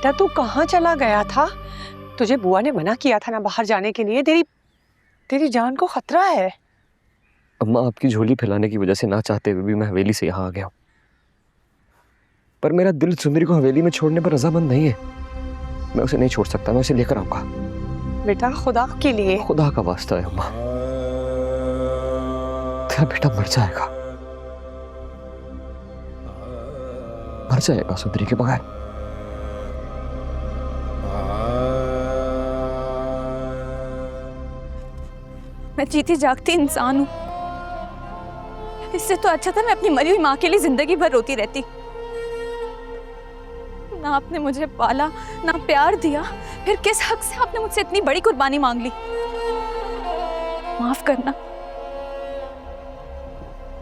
बेटा तू कहाँ चला गया था? तुझे बुआ ने मना किया था ना बाहर जाने के लिए। तेरी जान को खतरा है। अम्मा, आपकी झोली फैलाने की वजह से ना चाहते हुए भी मैं हवेली से यहाँ आ गया हूँ, पर मेरा दिल सुंदरी को हवेली में छोड़ने पर रजामंद नहीं है। मैं उसे नहीं छोड़ सकता, मैं उसे लेकर आऊंगा। बेटा खुदा के लिए। खुदा का वास्ता है अम्मा, तेरा बेटा मर जाएगा, मर जाएगा सुंदरी के बगैर। मैं जीती जागती इंसान हूँ। इससे तो अच्छा था मैं अपनी मरी हुई माँ के लिए जिंदगी भर रोती रहती। ना आपने मुझे पाला, ना प्यार दिया, फिर किस हक से आपने मुझसे इतनी बड़ी कुर्बानी मांग ली? माफ करना,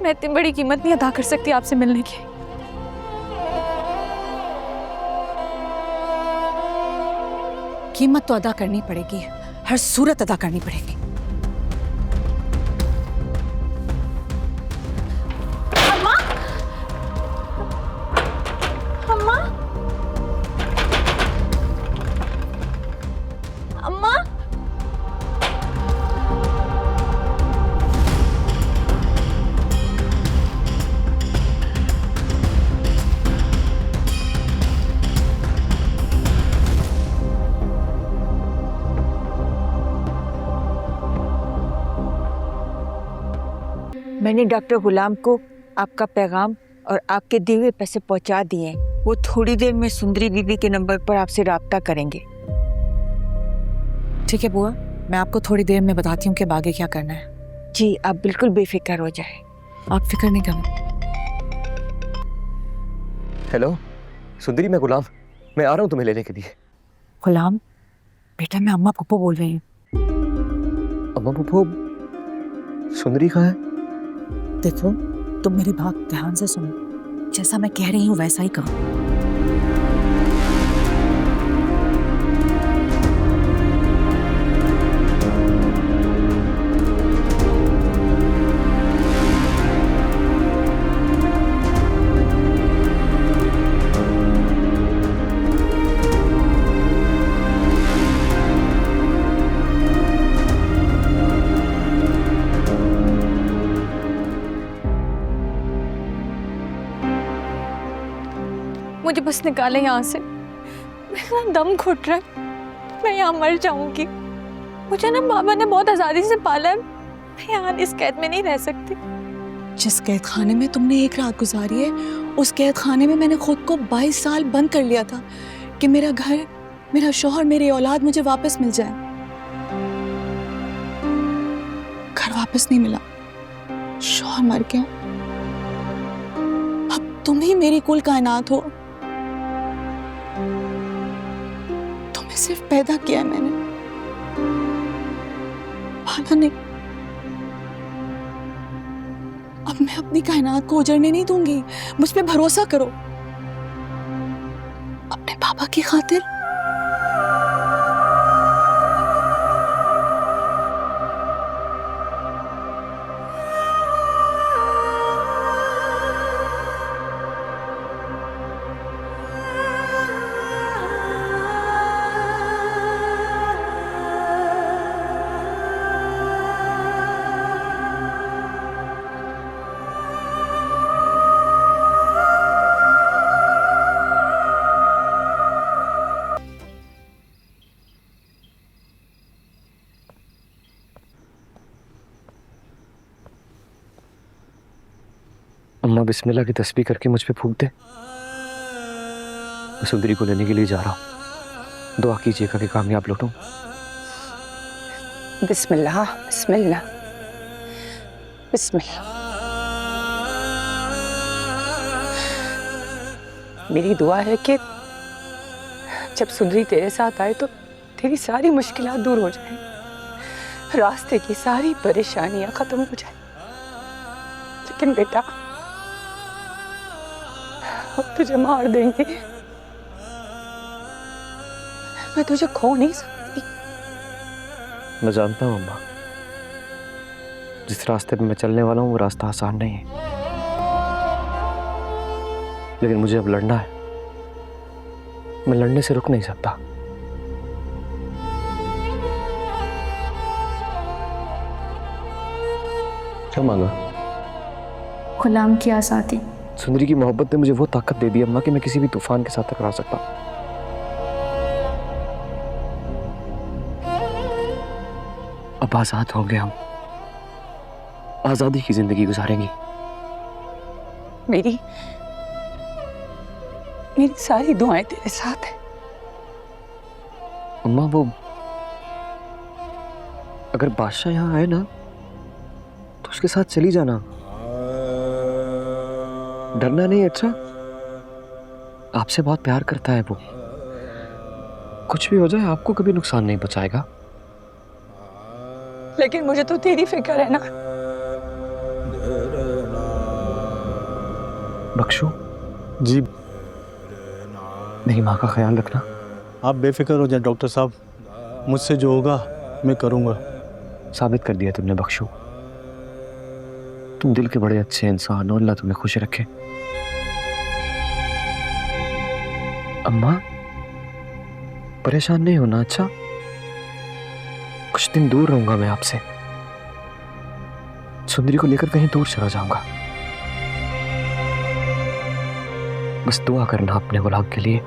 मैं इतनी बड़ी कीमत नहीं अदा कर सकती आपसे मिलने की। कीमत तो अदा करनी पड़ेगी, हर सूरत अदा करनी पड़ेगी। अम्मा, अम्मा, अम्मा, मैंने डॉक्टर गुलाम को आपका पैगाम और आपके दिए हुए पैसे पहुंचा दिए हैं। वो थोड़ी देर में सुंदरी दीदी के नंबर पर आपसे राब्ता करेंगे। ठीक है बुआ, मैं आपको थोड़ी देर में बताती हूँ कि आगे क्या करना है। जी आप बिल्कुल बेफिक्र हो जाए। आप फिक्र नहीं करना। हेलो सुंदरी, मैं गुलाम, मैं आ रहा हूँ तुम्हें लेने के लिए। गुलाम बेटा, मैं अम्मा पप्पू बोल रही हूँ। अम्मा पप्पू, सुंदरी कहाँ है? देखो, तुम मेरी बात ध्यान से सुनो, जैसा मैं कह रही हूँ वैसा ही करो। मुझे बस निकाले यहाँ से, मेरा दम घुट रहा है, मैं यहाँ मर जाऊंगी। मुझे ना बाबा ने बहुत आजादी से पाला है, मैं यहाँ इस कैद में नहीं रह सकती। जिस कैद खाने में तुमने एक रात गुजारी है, उस कैद खाने में मैंने खुद को 22 साल बंद कर लिया था कि मेरा घर, मेरा शौहर, मेरी औलाद मुझे वापस मिल जाए। घर वापस नहीं मिला, शौहर मर गया। अब तुम ही मेरी कुल कायनात हो। तुम्हें सिर्फ पैदा किया है मैंने, पाला नहीं। अब मैं अपनी कायनात को उजड़ने नहीं दूंगी, मुझ पे भरोसा करो। अपने पापा की खातिर। अम्मा बिस्मिल्लाह की तस्बीह करके मुझ पे फूंक दे। मैं सुंदरी को लेने के लिए जा रहा हूँ, दुआ कीजिएगा कि कामयाब लौटूं। बिस्मिल्लाह बिस्मिल्लाह बिस्मिल्लाह। मेरी दुआ है कि जब सुंदरी तेरे साथ आए तो तेरी सारी मुश्किलात दूर हो जाए, रास्ते की सारी परेशानियां खत्म हो जाए। लेकिन बेटा अब तुझे मार देंगे, मैं तुझे खो नहीं सकती। मैं जानता हूँ अम्मा, जिस रास्ते पे मैं चलने वाला हूँ वो रास्ता आसान नहीं है, लेकिन मुझे अब लड़ना है। मैं लड़ने से रुक नहीं सकता। क्या मांगा? गुलाम की आज़ादी। सुंदरी की मोहब्बत ने मुझे वो ताकत दे दी अम्मा कि मैं किसी भी तूफान के साथ टकरा सकता। अब आजाद होंगे हम, आजादी की जिंदगी गुजारेंगी। मेरी मेरी सारी दुआएं तेरे साथ है। अम्मा वो अगर बादशाह यहाँ आए ना तो उसके साथ चली जाना, डरना नहीं। अच्छा, आपसे बहुत प्यार करता है वो, कुछ भी हो जाए आपको कभी नुकसान नहीं पहुंचाएगा। लेकिन मुझे तो तेरी फिक्र है ना। बख्शू जी, मेरी माँ का ख्याल रखना। आप बेफिक्र हो जाए डॉक्टर साहब, मुझसे जो होगा मैं करूँगा। साबित कर दिया तुमने बख्शू, तुम दिल के बड़े अच्छे इंसान हो। अल्लाह तुम्हें खुश रखे। अम्मा परेशान नहीं होना। अच्छा, कुछ दिन दूर रहूंगा मैं आपसे, सुंदरी को लेकर कहीं दूर चला जाऊंगा। बस दुआ करना अपने गुलाम के लिए।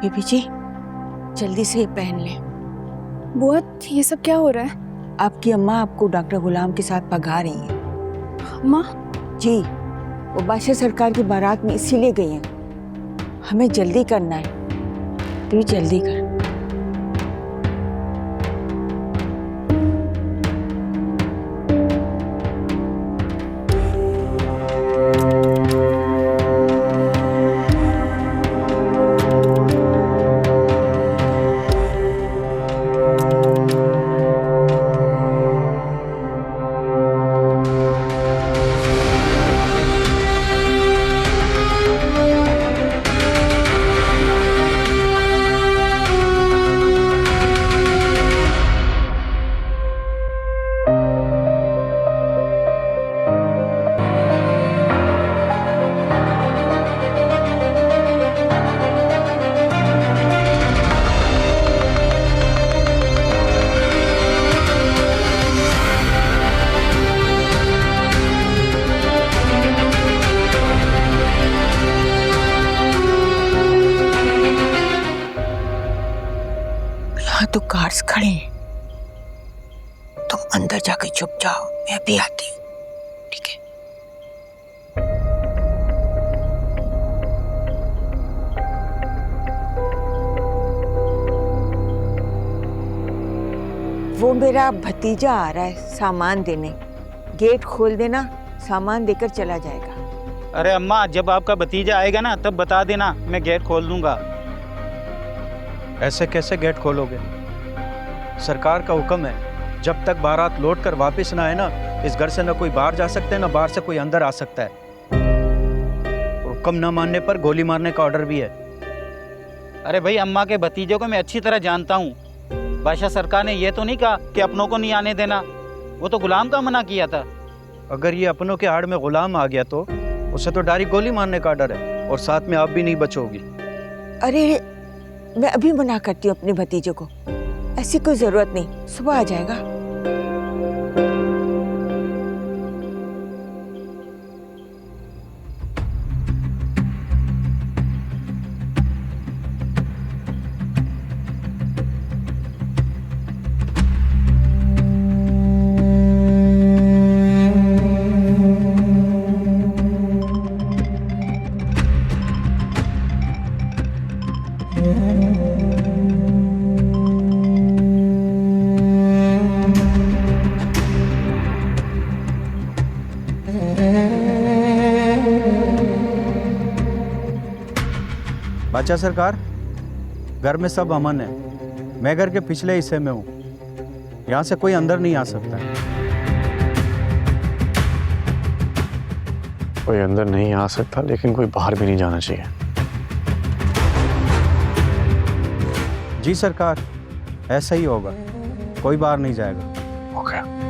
बीबी जी, जल्दी से ये पहन लें। बुआ, ये सब क्या हो रहा है? आपकी अम्मा आपको डॉक्टर गुलाम के साथ भगा रही हैं। अम्मा? जी, वो बादशाह सरकार की बारात में इसीलिए गई हैं। हमें जल्दी करना है, तो जल्दी कर। तो कार्स खड़े हैं, तुम अंदर जाके छुप जाओ, मैं अभी आती हूँ। ठीक है? वो मेरा भतीजा आ रहा है सामान देने, गेट खोल देना, सामान देकर चला जाएगा। अरे अम्मा, जब आपका भतीजा आएगा ना तब बता देना, मैं गेट खोल दूंगा। ऐसे कैसे गेट खोलोगे? सरकार का हुक्म है, जब तक बारात लौट कर वापस ना आए ना, इस घर से ना कोई बाहर जा सकता है ना बाहर से कोई अंदर आ सकता है। हुक्म ना मानने पर गोली मारने का ऑर्डर भी है। अरे भाई, अम्मा के भतीजे को मैं अच्छी तरह जानता हूँ। बादशाह सरकार ने यह तो नहीं कहा कि अपनों को नहीं आने देना, वो तो गुलाम का मना किया था। अगर ये अपनों के आड़ में गुलाम आ गया तो उसे तो डायरेक्ट गोली मारने का ऑर्डर है, और साथ में आप भी नहीं बचोगी। अरे मैं अभी मना करती हूँ अपने भतीजे को, ऐसी कोई जरूरत नहीं, सुबह आ जाएगा। बादशाह सरकार, घर में सब अमन है। मैं घर के पिछले हिस्से में हूँ, यहाँ से कोई अंदर नहीं आ सकता। कोई अंदर नहीं आ सकता, लेकिन कोई बाहर भी नहीं जाना चाहिए। जी सरकार, ऐसा ही होगा, कोई बाहर नहीं जाएगा। ओके।